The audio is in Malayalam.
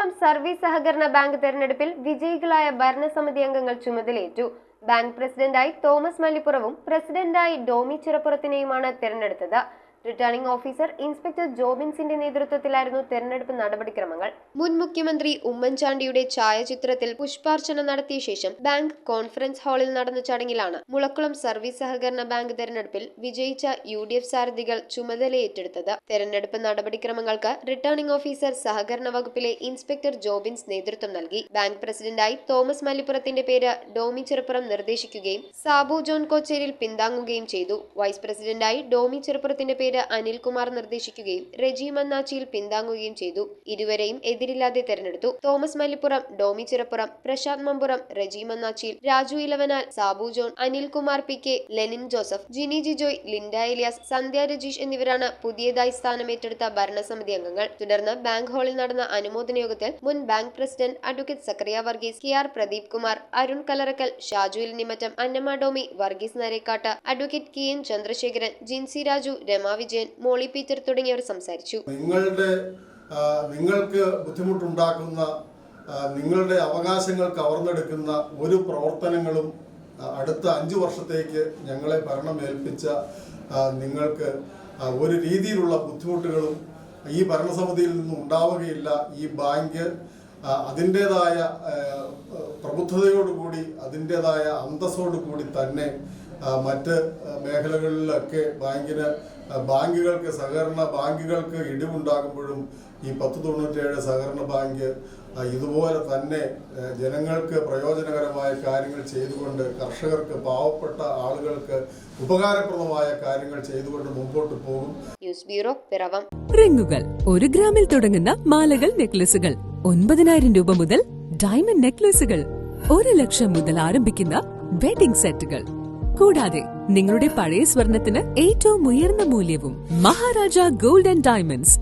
മുളക്കുളം സർവീസ് സഹകരണ ബാങ്ക് തെരഞ്ഞെടുപ്പിൽ വിജയികളായ ഭരണസമിതി അംഗങ്ങൾ ചുമതലയേറ്റു. ബാങ്ക് പ്രസിഡന്റായി തോമസ് മല്ലിപ്പുറവും പ്രസിഡന്റായി ഡോമി ചിറപ്പുറത്തിനെയുമാണ് തെരഞ്ഞെടുത്തത്. റിട്ടേണിംഗ് ഓഫീസർ ഇൻസ്പെക്ടർ ജോബിൻസിന്റെ നേതൃത്വത്തിലായിരുന്നു തെരഞ്ഞെടുപ്പ് നടപടിക്രമങ്ങൾ. മുൻ മുഖ്യമന്ത്രി ഉമ്മൻചാണ്ടിയുടെ ഛായാചിത്രത്തിൽ പുഷ്പാർച്ചന നടത്തിയ ശേഷം ബാങ്ക് കോൺഫറൻസ് ഹാളിൽ നടന്ന ചടങ്ങിലാണ് മുളക്കുളം സർവീസ് സഹകരണ ബാങ്ക് തെരഞ്ഞെടുപ്പിൽ വിജയിച്ച UDF സാരഥികൾ ചുമതലയേറ്റെടുത്തത്. തെരഞ്ഞെടുപ്പ് നടപടിക്രമങ്ങൾക്ക് റിട്ടേണിംഗ് ഓഫീസർ സഹകരണ വകുപ്പിലെ ഇൻസ്പെക്ടർ ജോബിൻസ് നേതൃത്വം നൽകി. ബാങ്ക് പ്രസിഡന്റായി തോമസ് മല്ലിപ്പുറത്തിന്റെ പേര് ഡോമി ചിറപ്പുറം നിർദ്ദേശിക്കുകയും സാബു ജോൺ കോച്ചേരിൽ പിന്താങ്ങുകയും ചെയ്തു. വൈസ് പ്രസിഡന്റായി ഡോമി ചിറപ്പുറത്തിന്റെ പേര് അനിൽകുമാർ നിർദ്ദേശിക്കുകയും റെജി മന്നാച്ചിയിൽ പിന്താങ്ങുകയും ചെയ്തു. ഇരുവരെയും എതിരില്ലാതെ തെരഞ്ഞെടുത്തു. Thomas Mallippuram, Domi Chirappuram, Prashanth Mampuram, Reji Mannachiyil, Raju Elavanal, Sabu John, Anilkumar PK, Lenin Joseph, Jini Jijoy, Linda Elias, Sandhya Rajeesh എന്നിവരാണ് പുതിയതായി സ്ഥാനമേറ്റെടുത്ത ഭരണസമിതി അംഗങ്ങൾ. തുടർന്ന് ബാങ്ക് ഹാളിൽ നടന്ന അനുമോദന യോഗത്തിൽ മുൻ bank president advocate Zacharia Varghese, KR Pradeep Kumar, Arun Kalarackal, Shaju Elanimattam, Annamma Domi, Varghese Narekkattu, advocate KN Chandrasekharan, Jincy Raju, Rema Vijayan, Molly Peter തുടങ്ങിയവർ സംസാരിച്ചു. നിങ്ങൾക്ക് ബുദ്ധിമുട്ടുണ്ടാക്കുന്ന, നിങ്ങളുടെ അവകാശങ്ങൾ കവർന്നെടുക്കുന്ന ഒരു പ്രവർത്തനങ്ങളും അടുത്ത 5 വർഷത്തേക്ക് ഞങ്ങളെ ഭരണം ഏൽപ്പിച്ച നിങ്ങൾക്ക് ഒരു രീതിയിലുള്ള ബുദ്ധിമുട്ടുകളും ഈ ഭരണസമിതിയിൽ നിന്നും ഉണ്ടാവുകയില്ല. ഈ ബാങ്ക് അതിൻ്റെതായ പ്രബുദ്ധതയോടുകൂടി, അതിൻ്റെതായ അന്തസ്സോടുകൂടി തന്നെ മറ്റ് മേഖലകളിലൊക്കെ ബാങ്കുകൾക്ക്, സഹകരണ ബാങ്കുകൾക്ക് ഇടിവുണ്ടാകുമ്പോഴും ഈ 1097 സഹകരണ ബാങ്ക് ഇതുപോലെ തന്നെ ജനങ്ങൾക്ക് പ്രയോജനകരമായ കാര്യങ്ങൾ ചെയ്തുകൊണ്ട്, കർഷകർക്ക്, പാവപ്പെട്ട ആളുകൾക്ക് ഉപകാരപ്രദമായ കാര്യങ്ങൾ ചെയ്തുകൊണ്ട് മുമ്പോട്ട് പോകും. News bureau, Piravom. റിങ്ങുകൾ 1 ഗ്രാമിൽ തുടങ്ങുന്ന മാലകൾ, നെക്ലസുകൾ 9,000 രൂപ മുതൽ ഡയമണ്ട് നെക്ലസുകൾ 1 ലക്ഷം മുതൽ ആരംഭിക്കുന്ന വെഡിംഗ് സെറ്റുകൾ, കൂടാതെ നിങ്ങളുടെ പഴയ സ്വർണത്തിന് ഏറ്റവും ഉയർന്ന മൂല്യവും. Maharaja gold and diamonds,